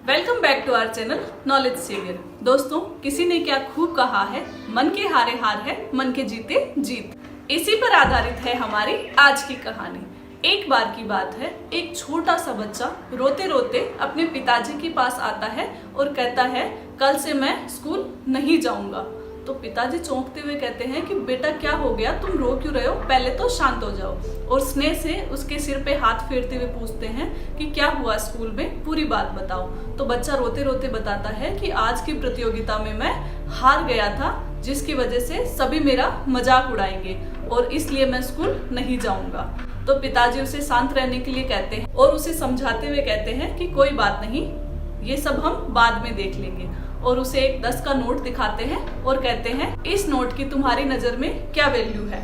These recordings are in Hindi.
Welcome back to our channel knowledge saviour. दोस्तों, किसी ने क्या खूब कहा है, मन के हारे हार है, मन के जीते जीत। इसी पर आधारित है हमारी आज की कहानी। एक बार की बात है, एक छोटा सा बच्चा रोते रोते अपने पिताजी के पास आता है और कहता है, कल से मैं स्कूल नहीं जाऊंगा। तो पिताजी चौंकते हुए कहते हैं कि बेटा क्या हो गया, तुम रो क्यों रहे हो, पहले तो शांत हो जाओ। और स्नेह से उसके सिर पे हाथ फेरते हुए पूछते हैं कि क्या हुआ स्कूल में, पूरी बात बताओ। तो बच्चा रोते रोते बताता है कि आज की प्रतियोगिता में मैं हार गया था, जिसकी वजह से सभी मेरा मजाक उड़ाएंगे और इसलिए मैं स्कूल नहीं जाऊंगा। तो पिताजी उसे शांत रहने के लिए कहते हैं और उसे समझाते हुए कहते हैं कि कोई बात नहीं, ये सब हम बाद में देख लेंगे। और उसे एक 10 का नोट दिखाते हैं और कहते हैं, इस नोट की तुम्हारी नजर में क्या वैल्यू है।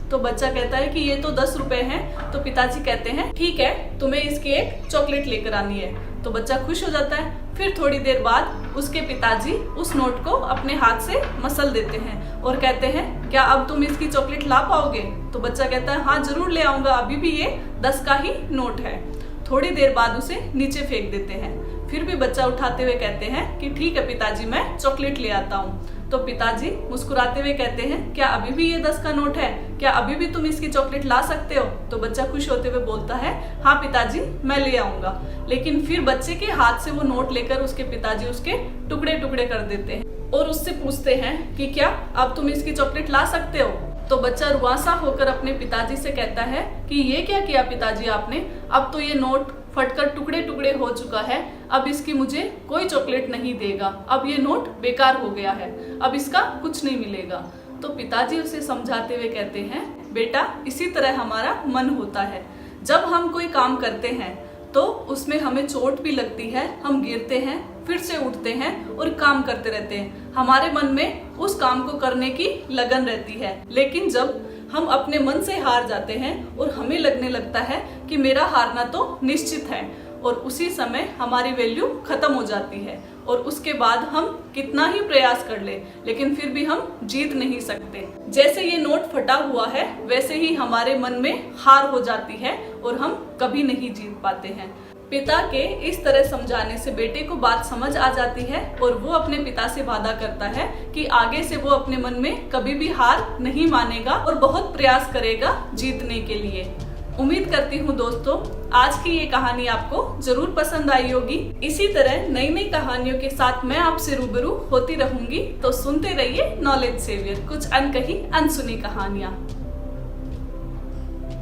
तो बच्चा कहता है कि ये तो 10 रुपए हैं। तो पिताजी कहते हैं, ठीक है, तुम्हें इसकी एक चॉकलेट लेकर आनी है। तो बच्चा खुश हो जाता है। फिर थोड़ी देर बाद उसके पिताजी उस नोट को अपने हाथ से मसल देते हैं और कहते हैं, क्या अब तुम इसकी चॉकलेट ला पाओगे। तो बच्चा कहता है, हाँ जरूर ले आऊंगा, अभी भी ये 10 का ही नोट है। थोड़ी देर बाद उसे नीचे फेंक देते हैं। फिर भी बच्चा उठाते हुए कहते हैं कि ठीक है पिताजी, मैं चॉकलेट ले आता हूँ। तो पिताजी मुस्कुराते हुए कहते हैं, क्या अभी भी ये 10 का नोट है, क्या अभी भी तुम इसकी चॉकलेट ला सकते हो। तो बच्चा खुश होते हुए बोलता है, हाँ पिताजी मैं ले आऊंगा। लेकिन फिर बच्चे के हाथ से वो नोट लेकर उसके पिताजी उसके टुकड़े टुकड़े कर देते हैं और उससे पूछते हैं कि क्या अब तुम इसकी चॉकलेट ला सकते हो। तो बच्चा रुआंसा होकर अपने पिताजी से कहता है कि ये क्या किया पिताजी आपने, अब तो ये नोट फटकर टुकड़े टुकड़े हो चुका है, अब इसकी मुझे कोई चॉकलेट नहीं देगा, अब ये नोट बेकार हो गया है, अब इसका कुछ नहीं मिलेगा। तो पिताजी उसे समझाते हुए कहते हैं, बेटा इसी तरह हमारा मन होता है। जब हम कोई काम करते हैं तो उसमें हमें चोट भी लगती है, हम गिरते हैं, फिर से उठते हैं और काम करते रहते हैं। हमारे मन में उस काम को करने की लगन रहती है। लेकिन जब हम अपने मन से हार जाते हैं और हमें लगने लगता है कि मेरा हारना तो निश्चित है, और उसी समय हमारी वैल्यू खत्म हो जाती है और उसके बाद हम कितना ही प्रयास कर ले लेकिन फिर भी हम जीत नहीं सकते। जैसे ये नोट फटा हुआ है, वैसे ही हमारे मन में हार हो जाती है और हम कभी नहीं जीत पाते हैं। पिता के इस तरह समझाने से बेटे को बात समझ आ जाती है और वो अपने पिता से वादा करता है कि आगे से वो अपने मन में कभी भी हार नहीं मानेगा और बहुत प्रयास करेगा जीतने के लिए। उम्मीद करती हूँ दोस्तों, आज की ये कहानी आपको जरूर पसंद आई होगी। इसी तरह नई नई कहानियों के साथ मैं आपसे रूबरू होती रहूंगी, तो सुनते रहिए नॉलेज सेवियर, कुछ अनकही अनसुनी कहानियाँ।